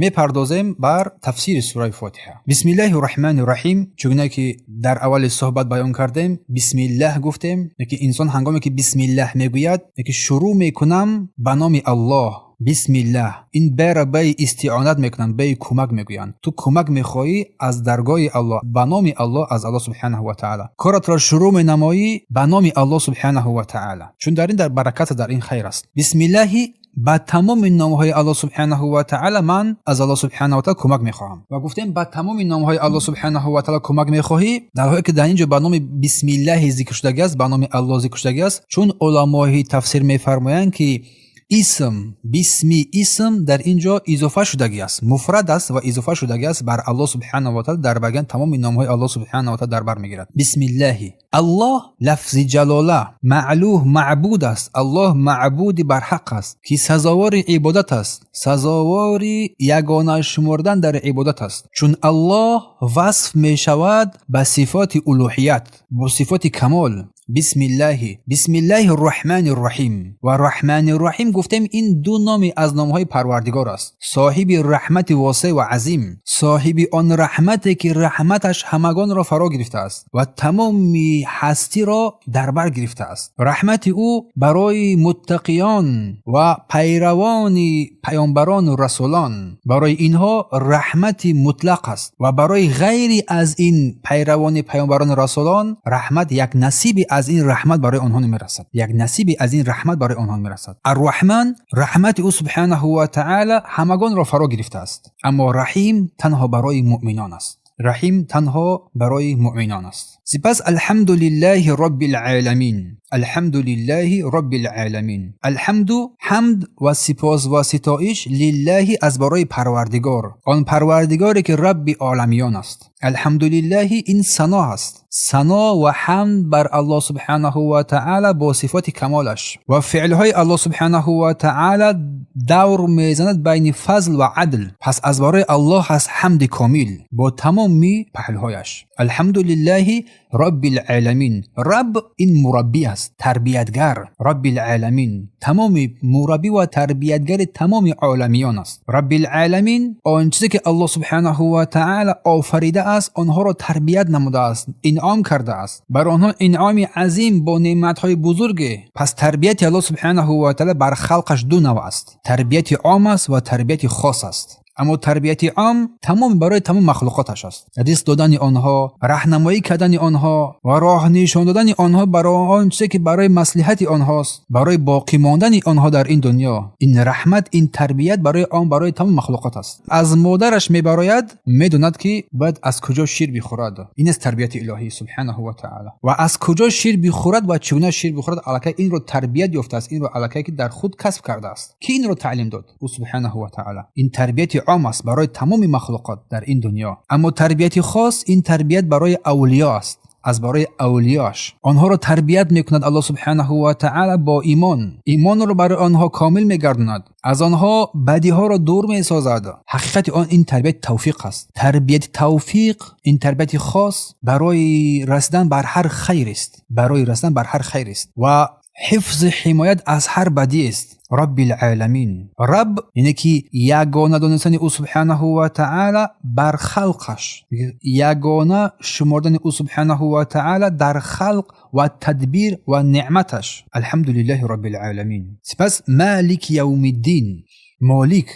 میپردازیم بر تفسیر سوره فاتحه. بسم الله الرحمن الرحیم. چگونه که در اول صحبت بیان کردیم، بسم الله گفتیم که انسان هنگامی که بسم الله میگوید که شروع میکنم به نام الله. بسم الله این برای استعانت میکنن، به کمک میگویند. تو کمک میخواهی از درگاه الله، به نام الله، از الله سبحانه و تعالی. کارت را شروع مینمایی به نام الله سبحانه و تعالی، چون در این در برکت در این خیر است. بسم الله با تمام نامهای الله سبحانه و تعالی من از الله سبحانه و تعالی کمک میخواهم. و گفتیم با تمام نامهای الله سبحانه و تعالی کمک میخواهی، در حالی که در اینجا به نام بسم الله ذکر شده است، به نام الله ذکر شده است، چون علمای تفسیر میفرمایند که اسم در اینجا اضافه شدگی است، مفرد است و اضافه شدگی است بر الله سبحانه و تعالی. در بگن تمام نامهای الله سبحانه و تعالی در بر میگیرد. بسم الله، الله لفظ جلاله، معلوه معبود است. الله معبود بر حق است که سزاوار عبادت است، سزاوار یگانه شمردن در عبادت است، چون الله وصف می شود به صفات الوهیت، با صفات کمال. بسم الله الرحمن الرحیم. و رحمان الرحیم گفتیم این دو نام از نامهای پروردگار است، صاحب رحمت واسع و عظیم، صاحب آن رحمتی که رحمتش همگان را فرا گرفته است و تمام هستی را در بر گرفته است. رحمت او برای متقیان و پیروان پیامبران و رسولان، برای اینها رحمت مطلق است و برای غیر از این پیروان پیامبران و رسولان رحمت یک نصیبی از این رحمت برای آنها میرسد، یک نصیبی از این رحمت برای آنها میرسد. الرحمن رحمت او سبحانه و تعالی همگان را فرا گرفته است، اما رحیم تنها برای مؤمنان است. رحیم تنها برای مؤمنان است. سپس الحمدلله رب العالمین. الحمدلله رب العالمین. الحمد حمد و سپاس و ستایش لله از برای پروردگار، آن پروردگاری که رب عالمیان است. الحمدلله این ثنا است، ثنا و حمد بر الله سبحانه و تعالی با صفات کمالش و فعلهای الله سبحانه و تعالی دور میزند بین فضل و عدل. پس از برای الله هست حمد کامل با تمام پهلوهایش. الحمدلله رب العالمین. رب این مربی است، تربیتگر. رب العالمین تمام مربی و تربیتگر تمام عالمیان است. رب العالمین آن چیزی که الله سبحانه و تعالی آفریده است، آنها را تربیت نموده است، انعام کرده است بر آنها، انعام عظیم با نعمتهای بزرگ. پس تربیت الله سبحانه و تعالی بر خلقش دو نوع است، تربیت عام است و تربیت خاص است. اما تربیت عام تمام برای تمام مخلوقاتش است، رزق دادن آنها، راهنمایی کردن آنها و راه نشان دادن آنها برای آن چیزی که برای مصلحت آنهاست، برای باقی ماندن آنها در این دنیا. این رحمت، این تربیت برای آن، برای تمام مخلوقات است. از مادرش میبراید، میدوند که باید از کجا شیر بخورد. این است تربیت الهی سبحانه و تعالی. و از کجا شیر بخورد و چگونه شیر بخورد، الکی این رو تربیت یافته است، این رو الکی که در خود کسب کرده است، که این رو تعلیم داد او سبحانه و تعالی. این تربیت عام است برای تمام مخلوقات در این دنیا. اما تربیت خاص، این تربیت برای اولیاء است، از برای اولیاش. آنها را تربیت میکند الله سبحانه و تعالی با ایمان را برای آنها کامل میگرداند، از آنها بدی ها را دور میسازد. حقیقت آن این تربیت توفیق است. تربیت توفیق، این تربیت خاص برای رسیدن بر هر خیر است، برای رسیدن بر هر خیر است و حفظ حمایت از هر بدی است. رب العالمین. رب یعنی که یگانه دانستن او سبحانه و تعالی بر خلقش، یگانه شمردن او سبحانه و تعالی در خلق و تدبیر و نعمتش. الحمدلله رب العالمین. سپس مالک یوم الدین. مالک،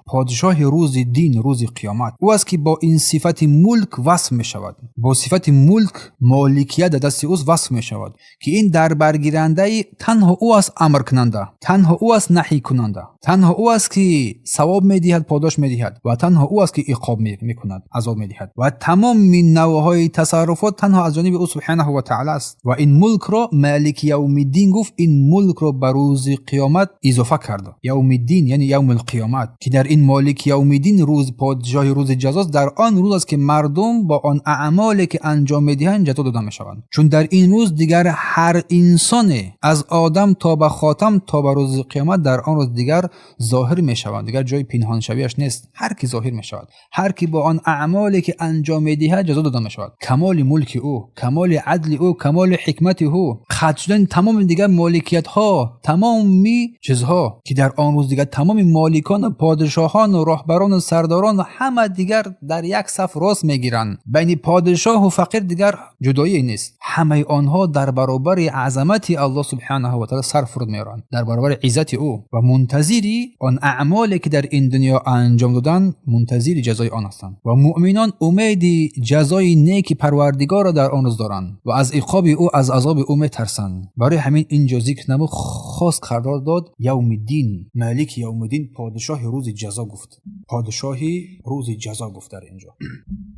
پادشاه روز دین، روز قیامت. او است که با این صفت ملک وصف می شود، با صفت ملک، مالکیت دست او وصف می شود که این در برگیرنده تنها او است، امر کننده تنها او است، نهی کننده تنها او است که ثواب می دهد، پاداش می دهد و تنها او است که عقاب می کند، عذاب می دهد و تمام نوعهای تصرفات تنها از جانب او سبحانه و تعالی است. و این ملک را مالک یوم الدین گفت، این ملک را بر روز قیامت اضافه کرد. یوم الدین یعنی یوم القیامت، که در این مالک یوم الدین روز پادشاه روز جزاست. در آن روز است که مردم با آن اعمالی که انجام میدهند جزا داده میشوند، چون در این روز دیگر هر انسان از آدم تا به خاتم تا به روز قیامت در آن روز دیگر ظاهر میشوند، دیگر جای پنهان شویش نیست. هر کی ظاهر میشود، هر کی با آن اعمالی که انجام میدهد جزا داده میشود. کمال ملک او، کمال عدل او، کمال حکمت او، ختم شدن تمام دیگر مالکیت ها، تمام چیزها که در آن روز دیگر تمام مالکان و پادشاهان و رهبران و سرداران و همه دیگر در یک صف راست میگیرند. بین پادشاه و فقیر دیگر جدایی نیست. همه آنها در برابر عظمت الله سبحانه و تعالی سر فرود میارند، در برابر عزت او و منتظری آن اعمالی که در این دنیا انجام دادن منتظر جزای آن هستند و مؤمنان امید جزای نیک پروردگار را در آن روز دارند و از عقاب او از عذاب او میترسند. برای همین اینجا ذکر نمود خاص قرار داد یوم الدین، مالک یوم الدین، پادشاه روز جزا گفت، پادشاهی روز جزا گفت در اینجا.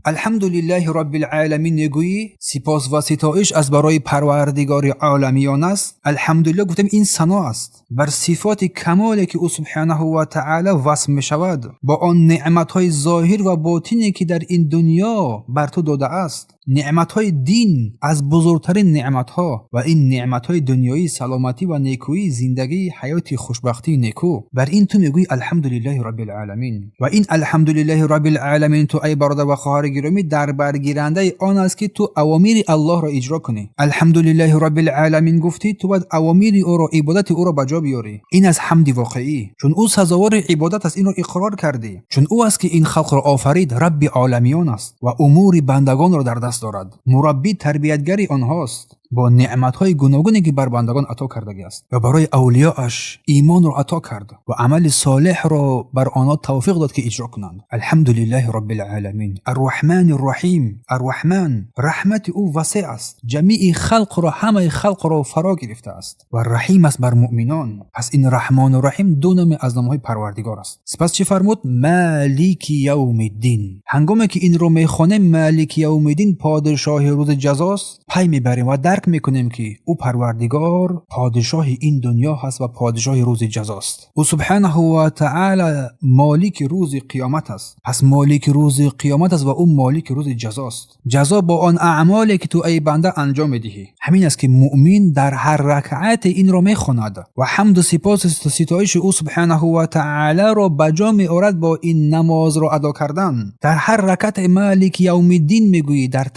الحمدلله رب العالمین نگویی سپاس و ستایش از برای پروردگار عالمیان است. الحمدلله گفتم این ثنا است بر صفات کمالی که او سبحانه و تعالی وصف می شود با آن نعمت‌های ظاهر و باطنی که در این دنیا بر تو داده است. نعمت‌های دین از بزرگترین نعمت‌ها و این نعمت‌های دنیایی سلامتی و نیکویی، زندگی، حیات، خوشبختی، نیکو. بر این تو میگویی الحمدلله رب العالمین و این الحمدلله رب العالمین تو ای برادر و خواهر گرامی در برگیرنده آن است که تو اوامر الله را اجرا کنی. الحمدلله رب العالمین گفتی تو باید اوامر او را، عبادت او را بجا بیاری. این از حمد واقعی، چون او سزاوار عبادت است، این را اقرار کردی، چون او است که این خلق را آفرید، رب عالمیان است و امور بندگان را در دست دارد، مربی تربیتگری آنهاست با نعمت‌های گوناگونی که بر بندگان عطا کرده است و برای اولیاءش ایمان را عطا کرد و عمل صالح را بر آنها توفیق داد که اجرا کنند. الحمدلله رب العالمین الرحمن الرحیم. الرحمن رحمت او وسع است، جمیع خلق را، همه خلق را فرا گرفته است و رحیم است بر مؤمنان. پس این رحمان و رحیم دو نام از نام‌های پروردگار است. سپس چی فرمود؟ مالک یوم الدین. هنگامی که این رو میخوانیم مالک یوم الدین، پادشاه روز جزاست، پی میبریم و درک میکنیم که او پروردگار پادشاه این دنیا هست و پادشاه روز جزاست. او سبحانه و تعالی مالک روز قیامت است. پس مالک روز قیامت است و او مالک روز جزاست. جزا با آن اعمالی که تو ای بنده انجام میدهی. همین است که مؤمن در هر رکعت این را میخواند و حمد و سپاس و ستایش او سبحانه و تعالی را بجا میآورد با این نماز را ادا کردن. در هر رکعت مالک یوم الدین میگویی در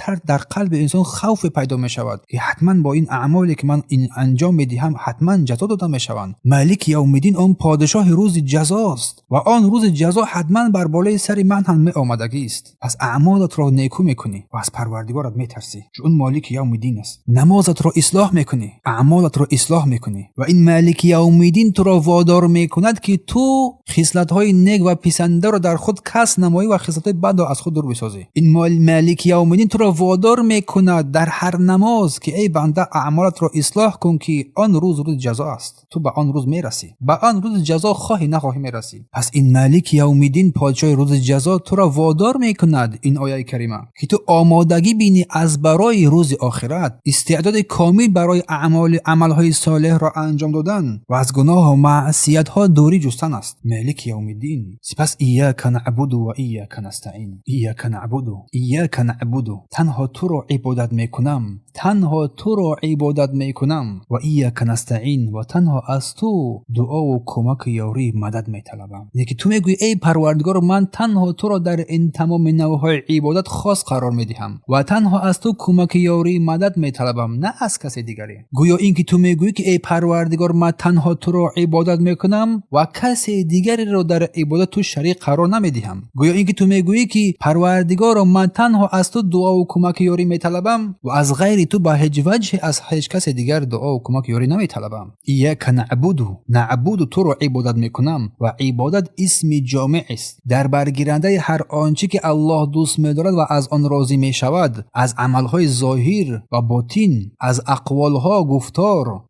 قلب انسان خوف پیدا میشود که حتما با این اعمالی که من این انجام میدهم حتما جزا داده میشوند. مالک یوم الدین اون پادشاه روز جزاست و آن روز جزا حتما بر بالای سر من هم می آمدگی است. پس اعمالت را نیکو میکنی و از پروردگارت میترسی، چون اون مالک یوم الدین است. نمازت را اصلاح میکنی، اعمالت را اصلاح میکنی و این مالک یوم الدین تو را وادار میکند که تو خصلت‌های نیک و پسنده را در خود کسب نمایی و خصلت‌های بد را از خود دور بسازی. این مالک یوم الدین تو را وادار میکند در هر نماز که ای بنده اعمالت را اصلاح کن که آن روز جزا است. تو به آن روز میرسی، به آن روز جزا خواهی نخواهی میرسی. پس این مالک یوم الدین پادشاه روز جزا تو را وادار میکند، این آیه کریمه، که تو آمادگی بینی از برای روز آخرت، استعداد کامل برای عملهای صالح را انجام دادن و از گناه و معصیت ها دوری جستن است. مالک یوم الدین. سپس ایاک نعبد و ایاک نستعین. ایاک نعبد و ایاک نعبد، تنها تو را عبادت میکنم، تنها تو را عبادت میکنم و ایاک نستعین، و تنها از تو دعا و کمک یاری مدد میطلبم. یعنی که تو میگویی ای پروردگار من تنها تو را در این تمام نوعهای عبادت خاص قرار میدهم و تنها از تو کمک یاری مدد میطلبم، نه از کسی دیگری. گویا این که تو میگویی که ای پروردگار من تنها تو را عبادت میکنم و کسی دیگری را در عبادت تو شریک قرار نمیدهم. گویا این که تو میگویی که پروردگار من تنها از تو دعا و کمک یاری میطلبم و از غیر تو به هیچ وجه از هیچ کس دیگر دعا و کمک یاری نمیطلبم. ایاک نعبد، تو را عبادت میکنم و عبادت اسم جامع است در برگیرنده هر آنچه که الله دوست می‌دارد و از آن راضی میشود، از عملهای ظاهر و باطن، از اقوالها،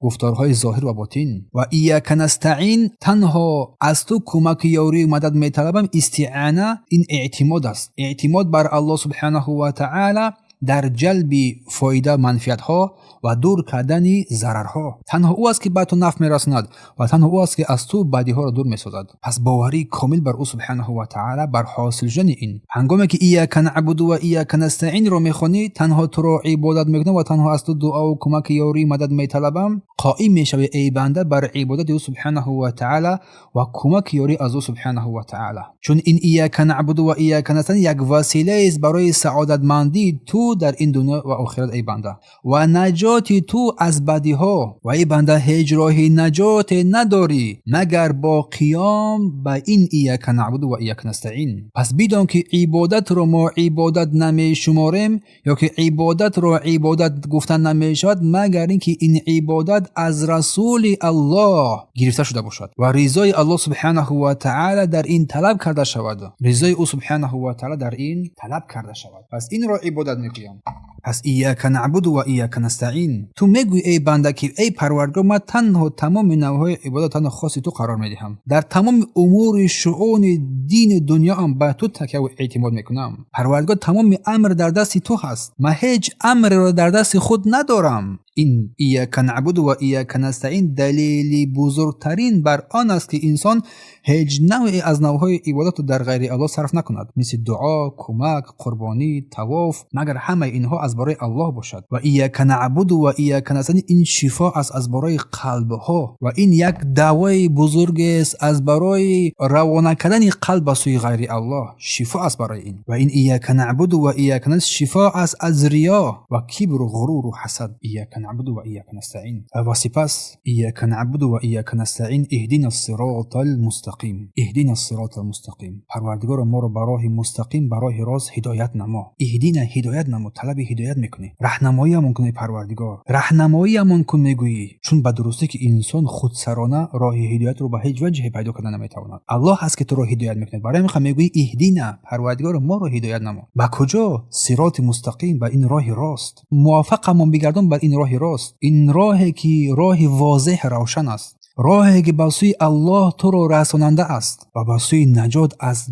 گفتارهای ظاهر و باطن. و ایاک نستعین، تنها از تو کمک یاری و مدد میطلبم. استعانه این اعتماد است، اعتماد بر الله سبحانه و تعالی در جلب فایده منفعت ها و دور کردن ضررها. تنها او است که به تو نفع میرساند و تنها او است که از تو بدی ها را دور میسازد. پس باوری کامل بر او سبحانه و تعالی بر حاصل شدن این. هنگامی که ایاک نعبد و ایاک نستعین رو میخونی، تنها تو را عبادت میکنم و تنها از تو دعا و کمک یاری مدد میطلبم، قائم میشوی ای بنده بر عبادت او سبحانه و تعالی و کمک یاری از او سبحانه و تعالی. چون این ایاک نعبد و ایاک نستعین یک وسیله است برای سعادتمندی تو در این دنیا و آخرت ای بنده و نجاتی تو از بدی ها. و ای بنده هیچ راه نجات نداری مگر با قیام به این ایاک نعبد و ایاک نستعین. پس بدون که عبادت رو ما عبادت نمی شماریم یا که عبادت رو عبادت گفتن نمی شود مگر اینکه این عبادت از رسول الله گرفته شده باشد و رضای الله سبحانه و تعالی در این طلب کرده شود. رضای او سبحانه و تعالی در این طلب کرده شود. پس این را عبادت میگویم. پس ایاک نعبد و ایاک نستعین. تو میگوی ای بنده که ای پروردگار ما تنها تمام نوعهای عبادت تنها خاص تو قرار میدهم. در تمام امور شؤون دین دنیا هم به تو تکیه و اعتماد میکنم. پروردگار تمام امر در دست تو هست. ما هیچ امر را در دست خود ندارم. این ایاک نعبد و ایاک نستعین دلیلی بزرگترین بر آن است که انسان هیچ نوعی از نوعهای عبادت در غیر الله صرف نکند، مثل دعا، کمک، قربانی، طواف، مگر همه اینها از برای الله باشد. و ایاک نعبد و ایاک نستعین این شفا است از برای قلبها و این یک دوای بزرگ است از برای روانه کردن قلب به سوی غیر الله. شفا است برای این. و این ایاک نعبد و ایاک نستعین شفا است از ریا و کبر و غرور و حسد. ایاک نعبد و ایاک نستعین. و سپس ایاک نعبد و ایاک نستعین اهدنا الصراط المستقیم. اهدنا الصراط المستقیم. پروردگار ما رو به راه مستقیم، به راه راست هدایت نما. اهدنا هدایت نما، طلب هدایت میکنی. راهنمایی همون کنی پروردگار. راهنمایی همون کن میگویی. چون به درستی که انسان خودسرانه راه هدایت رو به هیچ وجه پیدا کردن نمیتواند. الله هست که تو رو هدایت میکنه. برای میخوام میگویی اهدنا، پروردگار ما رو هدایت نما. به کجا؟ صراط مستقیم، به این راه راست. موافقمون بگردون بر این راه راست. این راهی که راه واضح روشن است. راهی که به سوی الله تو رو رساننده است و به سوی نجات از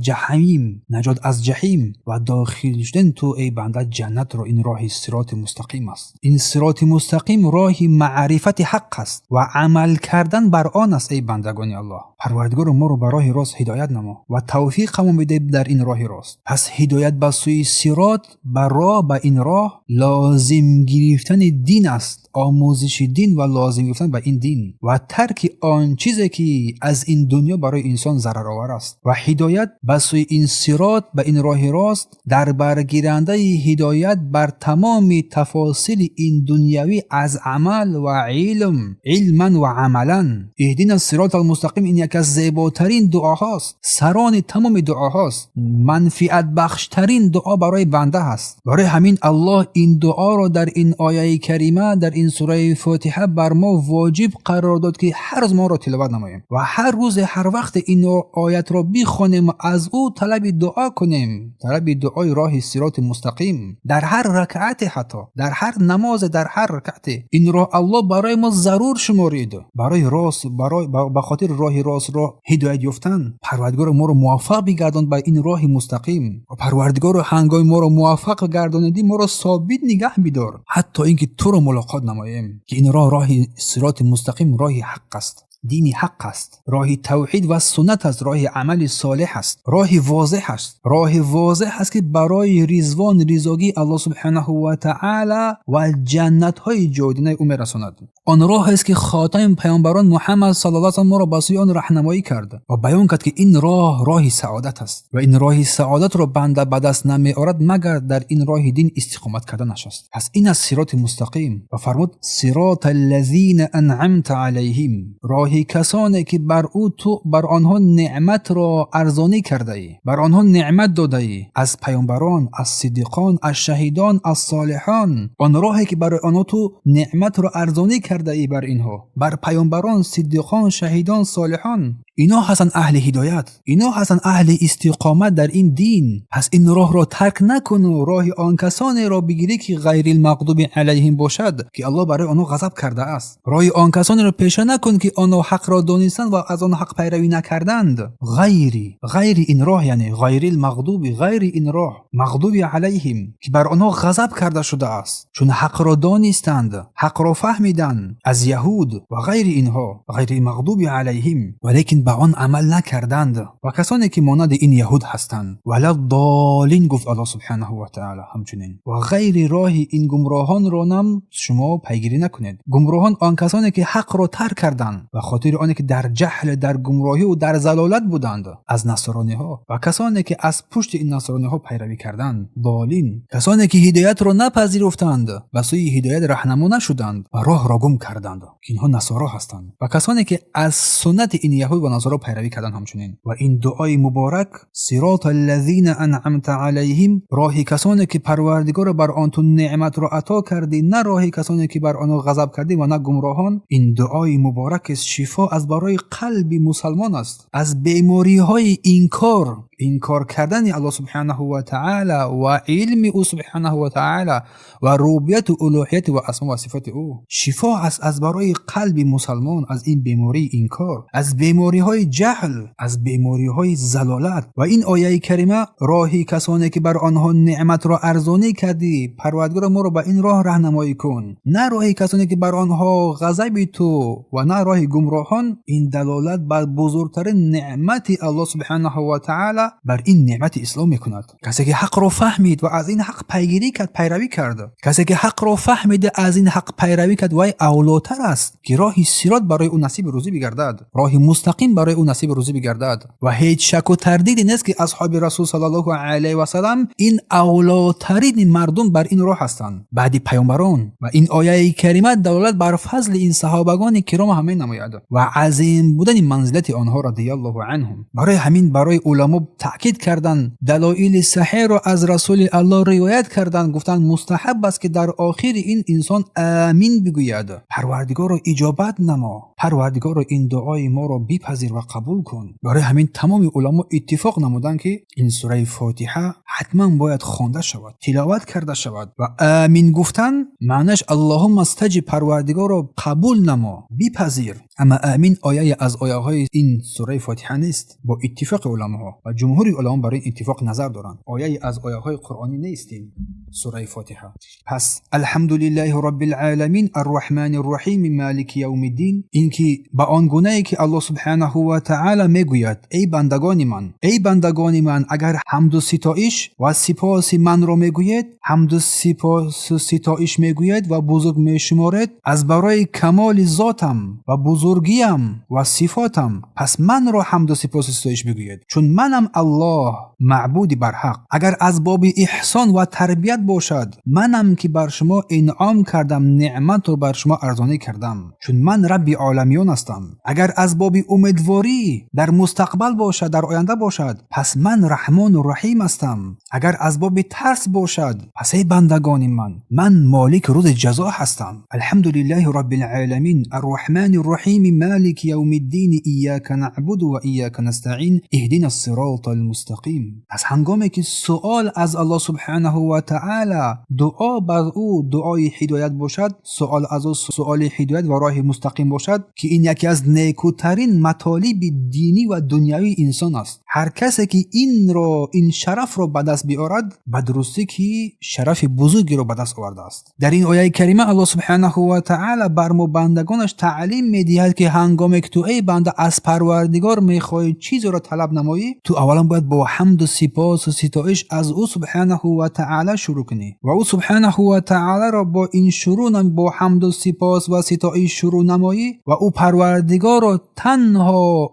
جهنم و داخل شدن تو ای بنده جنت رو. این راه صراط مستقیم است. این صراط مستقیم راه معرفت حق است و عمل کردن بر آن است ای بندگان الله. پروردگار ما رو به راه راست هدایت نما و توفیقمون بده در این راه راست. پس هدایت به سوی صراط به این راه لازم گرفتن دین است، آموزش دین و لازم گرفتن به این دین و ترک آن چیزی که از این دنیا برای انسان ضرر آور است و هدایت به سوی این صراط به این راه راست در برگیرنده هدایت بر تمام تفاصیل این دنیوی از عمل و علما و عملا. اهدنا الصراط المستقیم این یک از زیباترین دعاهاست، سران تمام دعاهاست، منفعت بخشترین دعا برای بنده هست. برای همین الله این دعا را در این آیه کریمه در این سوره فاتحه بر ما واجب قرار داد که هر روز ما را تلاوت نماییم و هر روز هر وقت این آیت را بخوانیم از او طلب دعا کنیم، طلب دعای راه صراط مستقیم در هر رکعت، حتی در هر نماز، در هر رکعت. این را الله برای ما ضرور شمارید. برای راست، برای به خاطر راه راست را هدایت یافتن پروردگار ما را موفق بگرداند به این راه مستقیم و پروردگار هنگام ما را موفق گرداندی ما را ثابت نگه بدار حتی اینکه تو را ملاقات نماییم که این راه صراط مستقیم راه حق است، دینی حق است، راه توحید و سنت است، راه عمل صالح است، راه واضح است، راه واضح است که برای رضاگی الله سبحانه و تعالی و جنت های جاودانه او میرساند. آن راه است که خاتم پیامبران محمد صلی الله علیه و آله ما را به سوی آن راهنمایی کرد و بیان کرد که این راه سعادت است و این راه سعادت را بنده به دست نمیآورد مگر در این راه دین استقامت کردنش است. پس این است صراط مستقیم و فرمود صراط الذین انعمت علیهم، راه کسانی که بر آنها نعمت را ارزانی کرده ای، بر آنها نعمت داده ای، از پیامبران، از صدیقان، از شهیدان، از صالحان. آن راهی که برای آنها تو نعمت را ارزانی کرده ای بر اینها، بر پیامبران، صدیقان، شهیدان، صالحان. اینا هستن اهل هدایت، اینا هستن اهل استقامت در این دین. پس این راه را ترک نکن و راه آن کسانی را بگیری که غیر المغضوب علیهم باشد که الله برای آنها غضب کرده است. راه آن کسانی را پیشه نکن که آنها حق را دانستند و از آن حق پیروی نکردند. غیر این راه، یعنی غیر المغضوب، غیر این راه مغضوب علیهم که بر آنها غضب کرده شده است چون حق را دانستند، حق را فهمیدند از یهود و غیر اینها، غیر المغضوب علیهم. ولیکن لیکن به آن عمل نکردند و کسانی که مانند این یهود هستند. ولا ضالین گفت الله سبحانه و تعالی همچنین و غیر راه این گمراهان را نم شما پیگیری نکنید. گمراهان آن کسانی که حق را ترک کردند و خاطر آنی که در جهل، در گمراهی و در ضلالت بودند از نصرانی ها، و کسانی که از پشت این نصرانی ها پیروی کردند. ضالین کسانی که هدایت را نپذیرفتند و سوی هدایت راهنما نشدند و راه را گم کردند که اینها نصارا هستند، و کسانی که از سنت این یهود و نصارا پیروی کردند همچنین. و این دعای مبارک صراط الذین انعمت علیهم، راهی کسانی که پروردگار بر آن تو نعمت را عطا کردی، نه راهی کسانی که بر آنها غضب کردی و نه گمراهان. این دعای مبارک شفا از برای قلب مسلمان است از بیماری های انکار کردن الله سبحانه و تعالی و علم او سبحانه و تعالی و ربوبیت و الوهیت و اسما و صفات او. شفا از برای قلب مسلمان از این بیماری انکار، از بیماری های جهل، از بیماری های ضلالت. و این آیه کریمه راهی کسانی که بر آنها نعمت را ارزانی کردی، پروردگار ما را به این راه راهنمایی کن، نه راهی کسانی که بر آنها غضب تو و نه راه گمراهان. این دلالت بر بزرگترین نعمت الله سبحانه و تعالی بر این نعمت اسلام میکند. کسی که حق را فهمید و از این حق پیگیری کرد، پیروی کرد، کسی که حق را فهمید از این حق پیروی کرد، وای اولاتر است که راه صراط برای او نصیب روزی بگردد، راه مستقیم برای او نصیب روزی بگردد. و هیچ شک و تردیدی نیست که اصحاب رسول صلی الله علیه و سلم این اولاترین مردم بر این راه هستند بعد پیامبران. و این آیه کریمه دلالت بر فضل این صحابگان کرام همین نماید و عظیم بودن منزلت آنها رضی الله عنهم. برای همین برای علما تاکید کردند، دلایل صحیح را از رسول الله روایت کردند، گفتند مستحب است که در آخر این انسان آمین بگوید، پروردگار را اجابت نما، پروردگار را این دعای ما را بپذیر و قبول کن. برای همین تمام علما اتفاق نمودند که این سوره فاتحه حتما باید خوانده شود، تلاوت کرده شود. و آمین گفتن معنیش اللهم استجب، پروردگار را قبول نما، بپذیر. اما آمین آیه از آیه های این سوره فاتحه نیست با اتفاق علما و جمهور علما برای این اتفاق نظر دارند. آیه از آیه های قرآنی نیست این سوره فاتحه. پس الحمدلله رب العالمین الرحمن الرحیم مالک یوم الدین، اینکه با آن گونه‌ای که الله سبحانه و تعالی میگوید ای بندگان من اگر حمد و ستایش و سپاس من را میگوید، حمد و سپاس و ستایش میگوید و بزرگ میشمارید از برای کمال ذاتم و بزرگیم و صفاتم، پس من را حمد و سپاس و ستایش بگوید، چون منم الله معبود برحق. اگر از باب احسان و تربیت باشد، منم که بر شما انعام کردم، نعمت رو بر شما ارزانی کردم، چون من رب عالمیان هستم. اگر از باب امیدواری در مستقبل باشد، در آینده باشد، پس من رحمان و رحیم هستم. اگر از باب ترس باشد، پس ای بندگان من مالک روز جزا هستم. الحمدلله رب العالمین الرحمن الرحیم مالک یوم الدین ایاک نعبد و ایاک نستعین اهدنا الصراط المستقیم. از هنگامی که سوال از الله سبحانه و تعالی، دعا بر او دعای هدایت باشد، سوال از او سوال هدایت و راه مستقیم باشد، که این یکی از نیکوترین مطالب دینی و دنیوی انسان است. هر کسی که این شرف را به دست بیارد، به درستی که شرف بزرگی را به دست آورده است. در این آیه کریمه الله سبحانه و تعالی بر ما بندگانش تعلیم میدهد که هنگامی که تو ای بنده از پروردگار میخوای چیزی را طلب نمایی، تو اولا باید با حمد و سپاس و ستایش از او سبحانه و تعالی شروع کنی و او سبحانه و تعالی را با این شروع با حمد و سپاس و ستایش شروع نمایی و او پروردگار را تنها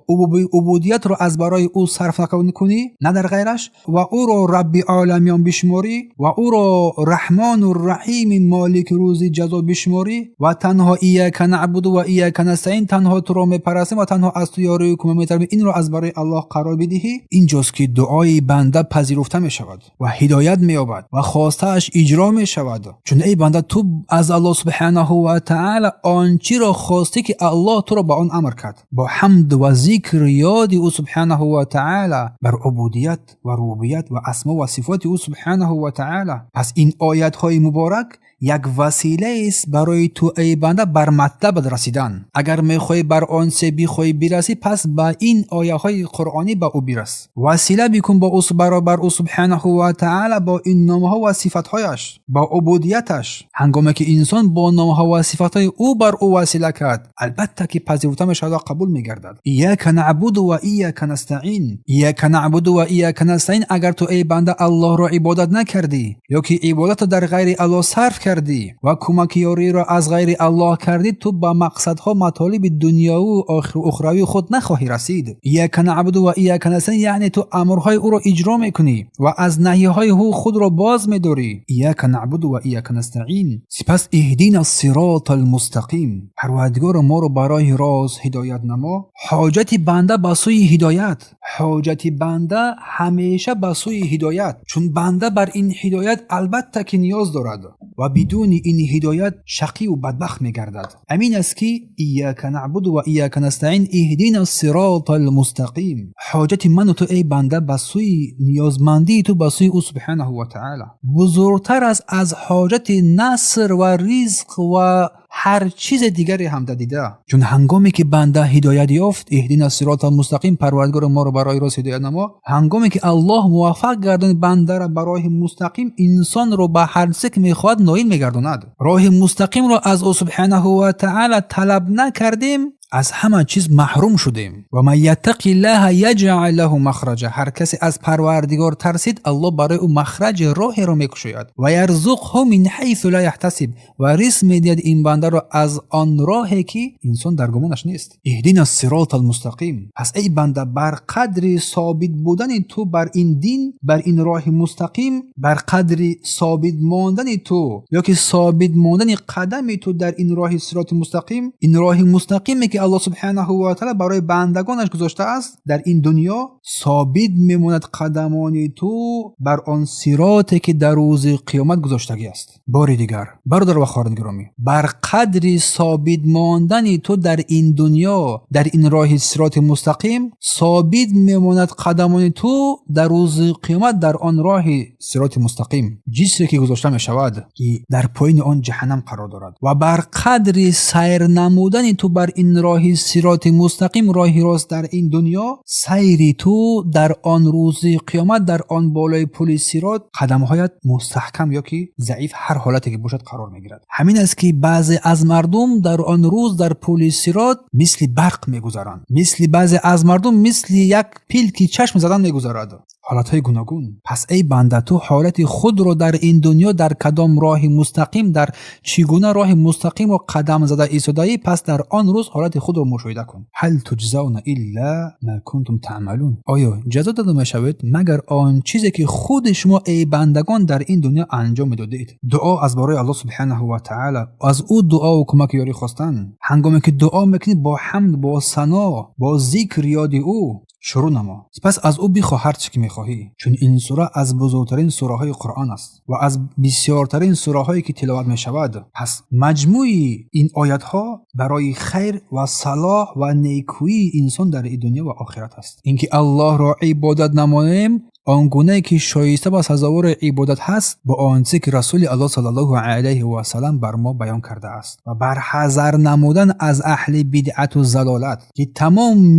عبودیت را از برای او صرف نکنی، نه در غیرش، و او را رب عالمیان بشماری و او را رحمان و رحیم مالک روز جزا بشماری و تنها ایاک نعبد و ایاک نستعین، تنها تو را میپرستیم و تنها از تو یاری و کمک می‌طلبیم، این را از برای الله قرار بدهی. اینجاست که دعای بنده پذیرفته می شود و هدایت می یابد و خواسته‌اش اجرا می شود. چون ای بنده تو از الله سبحانه و تعالی آنچه را خواستی که الله تو را با آن امر کرد، با حمد و ذکر یاد او سبحانه و تعالی تعالی بر عبودیت و ربوبیت و اسما و صفات او سبحانه و تعالی. پس این آیات های مبارک یک وسیله است برای تو ای بنده بر مطلب رسیدن. اگر میخوای بر آن سه بخوای برسی، پس با این آیه های قرآنی با او برس، وسیله بکن با او برابر او سبحانه و تعالی، با این نامه ها و صفات هایش، با عبودیتش. هنگامی که انسان با نامه ها و صفات های او بر او وسیله کرد، البته که پذیرفتنش الله قبول میگردد. ایاک نعبد و ایاک نستعین، ایاک نعبد و ایاک نستعین. اگر تو ای بنده الله را عبادت نکردی یا که عبادت در غیر الله صرف کردی و کمک یاری را از غیر الله کردی، تو با مقصدها مطالب دنیاوی و اخروی خود نخواهی رسید. ایاک نعبد و ایاک نستعین یعنی تو امرهای او را اجرا میکنی و از نهیهای او خود را باز میداری. ایاک نعبد و ایاک نستعین. سپس اهدینا الصراط المستقیم، پروردگار ما را برای راست هدایت نما. حاجت بنده به سوی هدایت، حاجت بنده همیشه به سوی هدایت، چون بنده بر این هدایت البته که نیاز دارد و بدون این هدایت شقی و بدبخت میگردد. امین است که ایاک نعبد و ایاک نستعین اهدینا الصراط المستقیم. حاجت من و تو ای بنده به سوی نیازمندی تو به سوی او سبحانه و تعالی بزرگتر از حاجت نصر و رزق و هر چیز دیگری هم دیده. چون هنگامی که بنده هدایت یافت، اهدینا الصراط المستقیم، پروردگار ما رو برای راست هدایت نما. هنگامی که الله موفق گرداند بنده را برای مستقیم، انسان رو به هر چیزی که میخواد نائل میگرداند. راه مستقیم رو از او سبحانه و تعالی طلب نکردیم، از همه چیز محروم شدیم. و من یتق الله یجعل له مخرجا. هر کسی از پروردگار ترسید، الله برای او مخرج راه را میگشاید. و یرزقه من حیث لا یحتسب، و رزق میدهد این بنده را از آن راهی که انسان در گمانش نیست. اهدینا الصراط المستقیم. پس ای بنده بر قدر ثابت بودن تو بر این دین، بر این راه مستقیم، بر قدر ثابت ماندن تو یا که ثابت ماندن قدم تو در این راه صراط مستقیم، این راه مستقیمی که الله سبحانه و تعالی برای بندگانش گذاشته است، در این دنیا ثابت میماند قدمان تو بر آن صراطی که در روز قیامت گذاشتگی است. بار دیگر برادر و خواهران گرامی، بر قدر ثابت ماندن تو در این دنیا، در این راه صراط مستقیم، ثابت میماند قدمان تو در روز قیامت در آن راه صراط مستقیم، جسری که گذاشته می شود که در پایین آن جهنم قرار دارد. و بر قدر سیر نمودن تو بر این راه صراط مستقیم، راه راست در این دنیا، سیری تو در آن روز قیامت در آن بالای پل صراط، قدمهایت مستحکم یا که ضعیف، هر حالتی که باشد قرار میگیرد. همین است که بعضی از مردم در آن روز در پل صراط مثل برق میگذرند، مثل بعضی از مردم مثل یک پیل که چشم زدن میگذرد. حالتهای گوناگون. پس ای بنده تو حالت خود رو در این دنیا در کدام راه مستقیم، در چگونه راه مستقیم رو قدم زده ایستاده‌ای، پس در آن روز حالت خود رو مشاهده کن. هل تجزون الا ما کنتم تعملون. آیا جزا داده میشوید مگر آن چیزی که خود شما ای بندگان در این دنیا انجام میدادید؟ دعا از برای الله سبحانه و تعالی، از او دعا و کمک یاری خواستن. هنگامی که دعا میکنید با حمد، با ثنا، با ذکر یاد او شروع نما. پس از او بخواه هر چی که میخواهی، چون این سوره از بزرگترین سوره های قرآن است و از بسیارترین سوره هایی که تلاوت می شود. پس مجموعی این آیات ها برای خیر و صلاح و نیکویی انسان در این دنیا و آخرت است. اینکه الله را عبادت نماییم آنگونه که شایسته و سزاوار عبادت هست، با آنچه که رسول الله صلی الله علیه و سلم بر ما بیان کرده است، و بر حذر نمودن از اهل بدعت و ضلالت، که تمام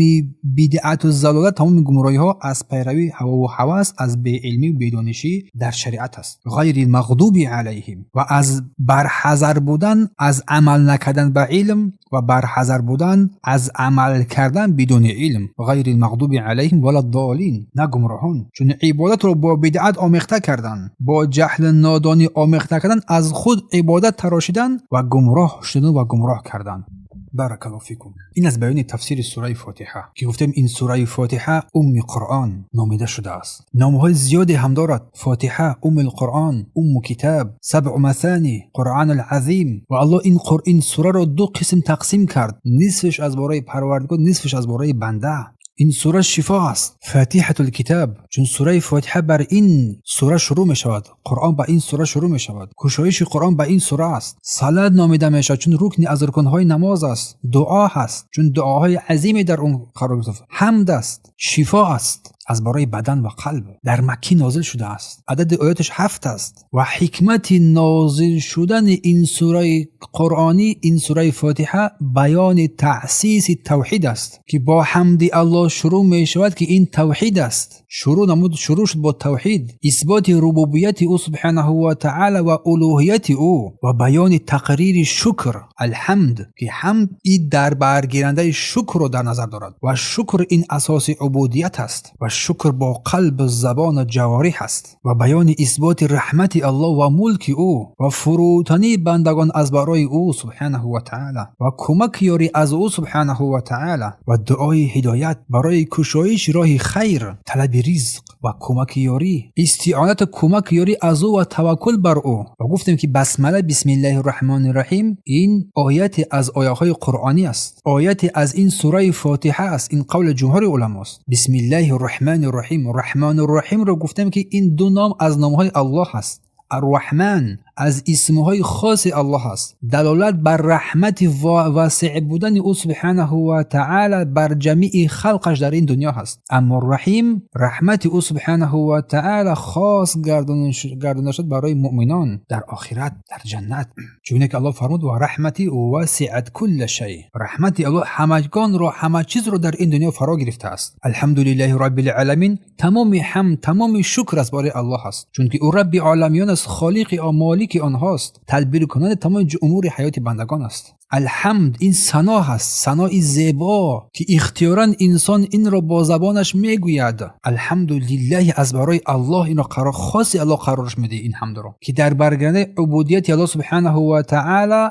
بدعت و ضلالت، تمام گمراهی ها از پیروی هوا و هوس، از بی علمی و بیدانشی در شریعت است. غیر المغضوب علیهم. و از بر حذر بودن از عمل نکردن به علم و بر حذر بودن از عمل کردن بدون علم. غیر المغضوب علیهم ولا الضالین. نه گمراهان، چون عبادت رو با بدعت آمیخته کردن، با جهل نادانی آمیخته کردن، از خود عبادت تراشیدن و گمراه شدن و گمراه کردن. بارک الله فیکم. این از بیان تفسیر سوره فاتحه که گفتیم این سوره فاتحه قرآن نامیده شده است. نامهای زیادی هم دارد. فاتحه، القرآن، کتاب، سبع مثانی، قرآن العظیم. و الله این سوره را دو قسم تقسیم کرد، نصفش از برای پروردگار، نصفش از برای بنده. این سوره شفا است، فاتحه الکتاب، چون سوره فاتحه بر این سوره شروع می شود، قرآن با این سوره شروع می شود، گشایش قرآن با این سوره است. صلات نامیده می شود چون رکن از رکنهای نماز است. دعا هست چون دعاهای عظیمی در اون قرار گرفته. حمد است، شفا است. از برای بدن و قلب. در مکی نازل شده است. عدد آیاتش 7 است و حکمت نازل شدن این سوره قرآنی، این سوره فاتحه، بیان تأسیس توحید است که با حمد الله شروع می شود که این توحید است. شروع شد با توحید، اثبات ربوبیت او سبحانه و تعالی و الوهیت او و بیان تقریر شکر الحمد که حمد این در برگیرنده شکر رو در نظر دارد و شکر این اساس عبودیت است و شکر با قلب، زبان و جوارح است و بیان اثبات رحمت الله و ملک او و فروتنی بندگان از برای او سبحانه و تعالی و کمک یاری از او سبحانه و تعالی و دعای هدایت برای کشایش راه خیر، طلب رزق و کمک یاری، استعانت کمک یاری از او و توکل بر او. و گفتیم که بسمله بسم الله الرحمن الرحیم این آیت از آیه‌های قرآنی است، آیت از این سوره فاتحه است. این قول جمهور علما است. بسم الله الرحمن الرحیم. رحمان الرحیم رو گفتیم که این دو نام از نام‌های الله است. الرحمن از اسمهای خاص الله است، دلالت بر رحمت واسع بودن او سبحانه و تعالی بر جمیع خلقش در این دنیا هست. اما الرحیم رحمت او سبحانه و تعالی خاص گردانده شد برای مؤمنان در آخرت، در جنت، چون که الله فرمود و رحمتی واسعت کل شیء. رحمت الله همگان رو، همه چیز رو در این دنیا فرا گرفته است. الحمدلله رب العالمین. تمام حمد، تمام شکر از برای الله است، چون که او رب العالمین است، خالق و مالک آنهاست، تدبیر کننده تمام امور حیات بندگان است. الحمد این ثنا هست، ثنای زیبا که اختیاراً انسان این را با زبانش میگوید. الحمدلله از برای الله، اینو قرار خاصی الله قرارش میده این حمد رو که در برگرده عبودیت الله سبحانه و تعالی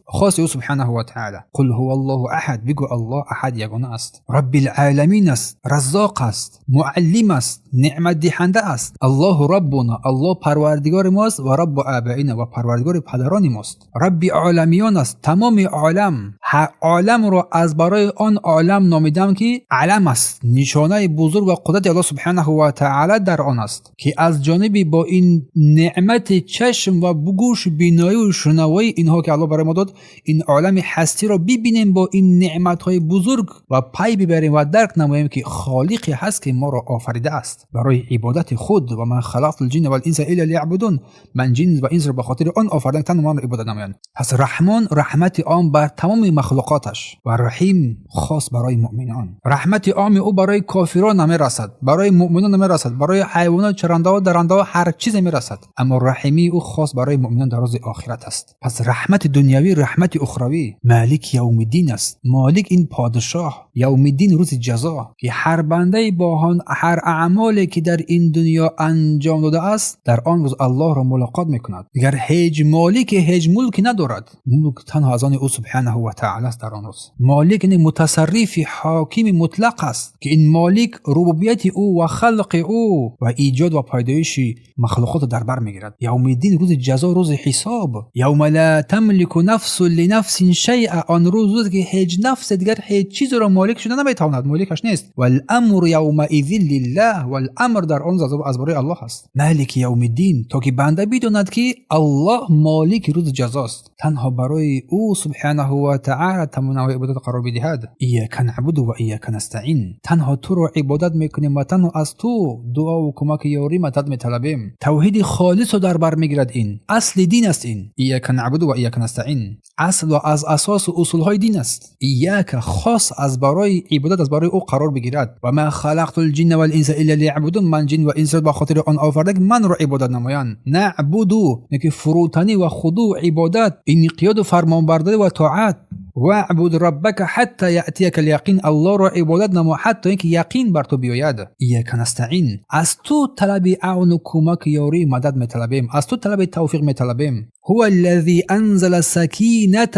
خاص او سبحانه و تعالی. قل هو الله احد، بگو الله احد یگانه است، رب العالمین است، رزاق است، معلم است، نعمت دهنده است. الله ربنا، الله پروردگار ماست و رب آبائنا و پروردگار پدران ماست. رب العالمین است، تمام عالم. عالم رو از برای آن عالم نامیدم که علم است، نشانه بزرگ و قدرت الله سبحانه و تعالی در آن است که از جانبی با این نعمت چشم و گوش، بینایی و شنوایی اینها که الله برای ما داد، این عالم هستی رو ببینیم، با این نعمت‌های بزرگ و پی ببریم و درک نماییم که خالقی هست که ما را آفریده است برای عبادت خود. و من خلقت الجن والانس الا لیعبدون، من جن و انس را به خاطر آن آفریدم تا من را عبادت نمایند. پس رحمان رحمت عام بر تمام مخلوقاتش و رحیم خاص برای مؤمنان. رحمت عام او برای کافران نمیرسد، برای مؤمنان نمیرسد، برای حیوانات، چرنده ها، درنده ها، هر چیز میرسد، اما رحمی او خاص برای مؤمنان در روز آخرت است. پس رحمت دنیوی، رحمت اخروی. مالک یوم الدین است، مالک این پادشاه، یوم الدین روز جزا، که هر بنده با هر اعمالی که در این دنیا انجام داده است در آن روز الله را ملاقات میکند. دیگر هیچ مالک، هیچ ملک ندارد، ملک تنها از آن او سبحانه و تعالی است در آن روز. مالک این متصرف حاکم مطلق است که این مالک ربوبیت او و خلق او و ایجاد و پیدایش مخلوقات در بر میگیرد. یوم الدین روز جزا، روز حساب. یوم لا تملک نفس لنفس شیئا، آن روز که هیچ نفس دیگر هیچ چیز را مالک شده نمیتواند، مالکش نیست. والامر یومئذ لله، والامر در آن روز از برای الله است. مالک یوم الدین، تا که بنده بداند که الله مالک روز جزاست، تنها برای او سبحانه و تعالی تمام عبادت قرار بدهد. ایاک نعبد و ایاک نستعین، تنها تو رو عبادت میکنیم و تنها از تو دعا و کمک یاری مدد میطلبیم. توحید خالص رو در بر میگیرد. این اصل دین است. این ایاک نعبد و ایاک نستعین اصل و از اساس و اصول های دین است. ایاک خاص از برای عبادت از برای او قرار بگیرد. و ما خلقت الجن والانس الا لیعبدون، من جن و انس را به خاطر آن آفریدم من را عبادت نمایند. نعبدو نکه فروتنی و خضوع عبادت، انقیاد و فرمانبرداری و طاعت. واعبد ربک حتی یأتیک الیقین، الله را عبادت نما حتی اینکه یقین بر تو بیاید. ایاک نستعین، از تو طلب اعون و کمک یاری مدد میطلبیم، از تو طلب توفیق میطلبیم. هو الذی انزل السکینة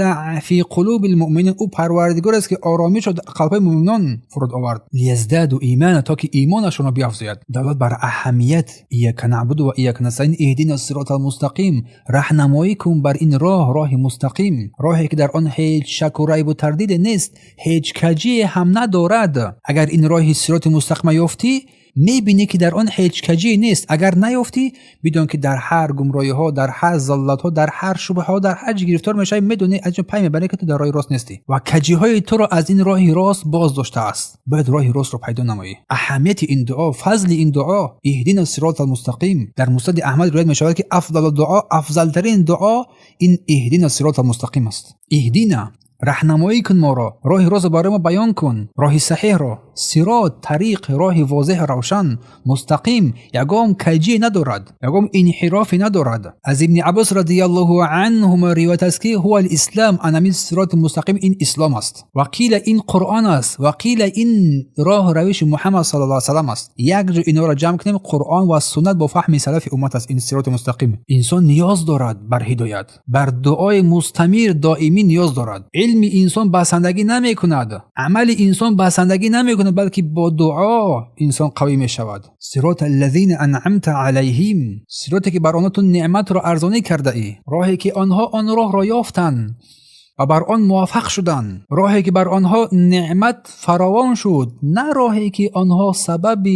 فی قلوب المؤمنین، او پروردگار است که آرامش را در قلب مؤمنان فرود آورد. لیزدادوا ایمانا، تا که ایمانشون را بیافزاید. دلالت بر اهمیت ایاک نعبد و ایاک نستعین. اهدنا الصراط المستقیم، راهنمایی کن بر این راه مستقیم، راهی که در آن هیچ شک و ریب و تردید نیست، هیچ کجی هم ندارد. اگر این راه صراط مستقیم یافتی میبینی که در آن هیچ کجی نیست. اگر نیفتی بدون که در هر گمراهی ها، در هر ضلالت ها، در هر شبهه ها، در هر گرفتار میشی، میدونی از پای میبره که تو در راه راست نیستی و کجی های تو را از این راه راست باز داشته است. باید راه راست رو پیدا نمایی. اهمیت این دعا، فضل این دعا، اهدنا الصراط المستقیم، در مسند احمد روایت میشود که افضل دعا، افضل ترین دعا این اهدنا الصراط المستقیم است. اهدنا، راهنمایی کن ما را، راه راست برای ما بیان کن، راه صحیح را. صراط، طریق، راه واضح روشن، مستقیم، یگام کجی ندارد، یگام انحرافی ندارد. از ابن عباس رضی الله عنهما روایت است که هو الاسلام، انمی صراط مستقیم، این اسلام است. و قیل این قرآن است، و قیل این راه روش محمد صلی الله علیه و سلم است. یک جو اینا را جمع کنیم، قرآن و سنت با فهم سلف امت است. این صراط مستقیم. انسان نیاز دارد بر هدایت، بر دعای مستمر دائمی نیاز دارد. علم انسان بسندگی نمی کند، عمل انسان بسندگی نمی کند، بلکه با دعا انسان قوی می شود. صراط الذین انعمت علیهم، صراطی که بر آنها تو نعمت را ارزانی کرده ای، راهی که آنها آن راه را یافتند و بر آن موافق شدند، راهی که بر آنها نعمت فراوان شد، نه راهی که آنها سبب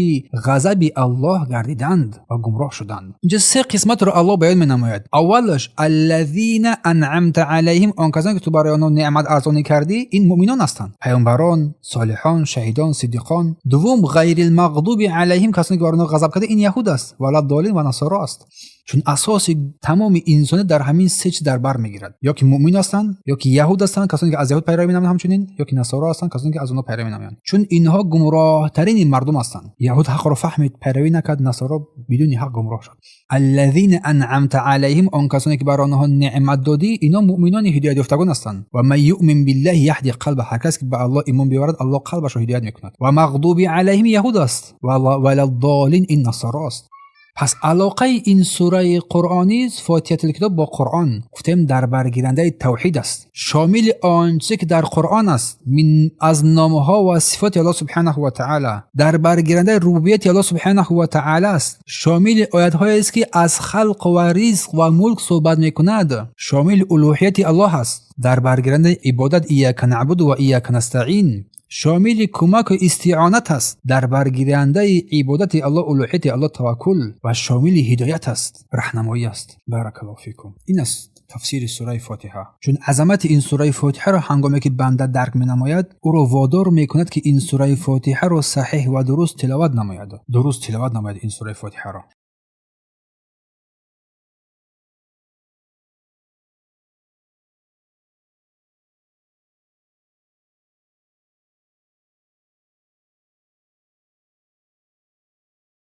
غضب الله گردیدند و گمراه شدند. اینجا سه قسمت را الله بیان می‌نماید. اولش الذین انعمت علیهم، آن کسانی که تو برای آنها نعمت ارزانی کردی، این مؤمنان هستند، پیامبران، صالحان، شهیدان، صدیقان. دوم غیر المغضوب علیهم، کسانی که بر آنها غضب کرده، این یهود است، ولا ضالین و نصارا است. چون اساس تمام انسان در همین سه چیز در بر میگیرد، یا که مؤمن هستند، یا که یهود هستند، کسانی که از یهود پیروی می‌نمایند، همچنین یا که نصارا هستند، کسانی که از اونها پیروی می‌نمایند. چون اینها گمراه ترین مردم هستند. یهود حق را فهمید، پیروی نکرد، نصارا بدون حق گمراه شد. الذین انعمت علیهم، آن کسانی که بر آنها نعمت دادی، اینا مؤمنان هدایت یافتگان هستند. و من یؤمن بالله یهدی قلبه، هر کسی که به الله ایمان بیاورد، الله قلبش را هدایت میکند. و مغضوب علیهم یهود است، و ولا الضالین این نصارا است. پس علاقه این سوره قرآنی فاتحه الکتاب با قرآن گفتیم در برگیرنده توحید است، شامل آنچه که در قرآن است من از نامها و صفات الله سبحانه و تعالی، در برگیرنده ربوبیت الله سبحانه و تعالی است، شامل آیات هایی است که از خلق و رزق و ملک صحبت میکند، شامل الوهیت الله است، در برگیرنده عبادت ایاک نعبد و ایاک نستعین، شامل کمک و استعانت است، در برگیرنده عبادت الله الوهیت الله توکل، و شامل هدایت است، راهنمایی است. بارک الله فیکم. این است تفسیر سوره فاتحه. چون عظمت این سوره فاتحه را هنگامی که بنده درک می‌نماید، او را وادار می‌کند که این سوره فاتحه را صحیح و درست تلاوت نماید. درست تلاوت نماید این سوره فاتحه را.